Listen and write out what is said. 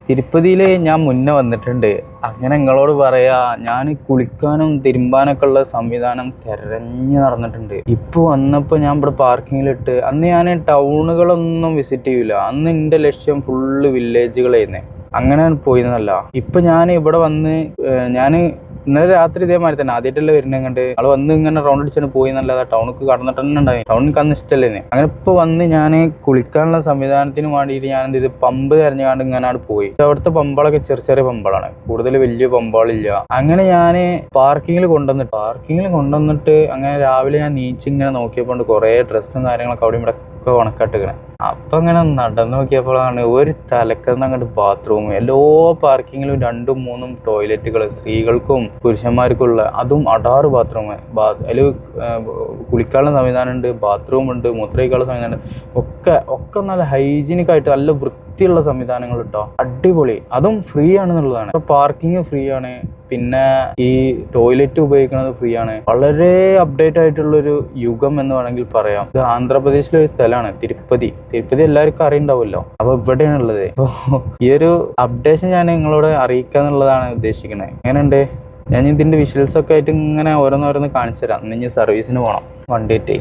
തിരുപ്പതിയിൽ ഞാൻ മുന്നേ വന്നിട്ടുണ്ട്. അങ്ങനെ നിങ്ങളോട് പറയാ, ഞാൻ കുളിക്കാനും തിരുമ്പാനൊക്കെ ഉള്ള സംവിധാനം തിരഞ്ഞു നടന്നിട്ടുണ്ട്. ഇപ്പോൾ വന്നപ്പോൾ ഞാൻ ഇവിടെ പാർക്കിങ്ങിലിട്ട്, അന്ന് ഞാൻ ടൗണുകളൊന്നും വിസിറ്റ് ചെയ്യൂല. അന്ന് എൻ്റെ ലക്ഷ്യം ഫുള്ള് വില്ലേജുകളായിരുന്നു. അങ്ങനെ പോയിരുന്നല്ല. ഇപ്പം ഞാൻ ഇവിടെ വന്ന് ഞാൻ ഇന്നലെ രാത്രി ഇതേമാതിരി തന്നെ ആദ്യമായിട്ടല്ലേ വരുന്നത്. കണ്ട് ആൾ വന്ന് ഇങ്ങനെ റൗണ്ട് അടിച്ചാണ് പോയി എന്നല്ലാതെ ടൗണിക്ക് കടന്നിട്ട് തന്നെ ഉണ്ടായി. ടൗണിക്ക് അന്ന് ഇഷ്ടമല്ലേ. അങ്ങനെ ഇപ്പോൾ വന്ന് ഞാൻ കുളിക്കാനുള്ള സംവിധാനത്തിന് വേണ്ടിയിട്ട് ഞാൻ എന്ത് ചെയ്ത് പമ്പ് തിരഞ്ഞുകൊണ്ട് ഇങ്ങനെ പോയി. അവിടുത്തെ പമ്പുകളൊക്കെ ചെറിയ ചെറിയ പമ്പുകളാണ്, കൂടുതൽ വലിയ പമ്പുകളില്ല. അങ്ങനെ ഞാൻ പാർക്കിങ്ങിൽ കൊണ്ടുവന്നിട്ട് അങ്ങനെ രാവിലെ ഞാൻ നീച്ചിങ്ങനെ നോക്കിയപ്പോൾ കുറേ ഡ്രസ്സും കാര്യങ്ങളൊക്കെ അവിടെ ഇവിടെ ഒക്കെ ഉണക്കാട്ടിക്കണേ. അപ്പം അങ്ങനെ നടന്നു നോക്കിയപ്പോഴാണ് ഒരു തലക്കന്ന് അങ്ങോട്ട് ബാത്റൂം. എല്ലാ പാർക്കിങ്ങിലും 2ഉം 3ഉം ടോയ്ലറ്റുകൾ, സ്ത്രീകൾക്കും പുരുഷന്മാർക്കുള്ള, അതും 16 ബാത്റൂം. അതിൽ കുളിക്കാനുള്ള സംവിധാനം ഉണ്ട്, ബാത്റൂം ഉണ്ട്, മൂത്രമൊഴിക്കാനുള്ള സംവിധാനം ഉണ്ട്. ഒക്കെ നല്ല ഹൈജീനിക് ആയിട്ട് നല്ല വൃത്തിയുള്ള സംവിധാനങ്ങൾ കേട്ടോ. അടിപൊളി. അതും ഫ്രീ ആണെന്നുള്ളതാണ്. ഇപ്പം പാർക്കിങ് ഫ്രീ ആണ്, പിന്നെ ഈ ടോയ്ലറ്റ് ഉപയോഗിക്കുന്നത് ഫ്രീ ആണ്. വളരെ അപ്ഡേറ്റ് ആയിട്ടുള്ളൊരു യുഗം എന്ന് വേണമെങ്കിൽ പറയാം. ഇത് ആന്ധ്രാപ്രദേശിലെ ഒരു സ്ഥലമാണ് തിരുപ്പതി. എല്ലാവർക്കും അറിയുണ്ടാവുമല്ലോ. അപ്പോൾ ഇവിടെയാണുള്ളത്. അപ്പോൾ ഈ ഒരു അപ്ഡേഷൻ ഞാൻ നിങ്ങളോട് അറിയിക്കുക എന്നുള്ളതാണ് ഉദ്ദേശിക്കുന്നത്. എങ്ങനെയുണ്ട്? ഞാൻ ഇതിൻ്റെ വിഷ്വൽസൊക്കെ ആയിട്ട് ഇങ്ങനെ ഓരോന്നോരോന്ന് കാണിച്ചു തരാം. ഇന്ന് സർവീസിന് പോകണം വണ്ടിയിട്ട്.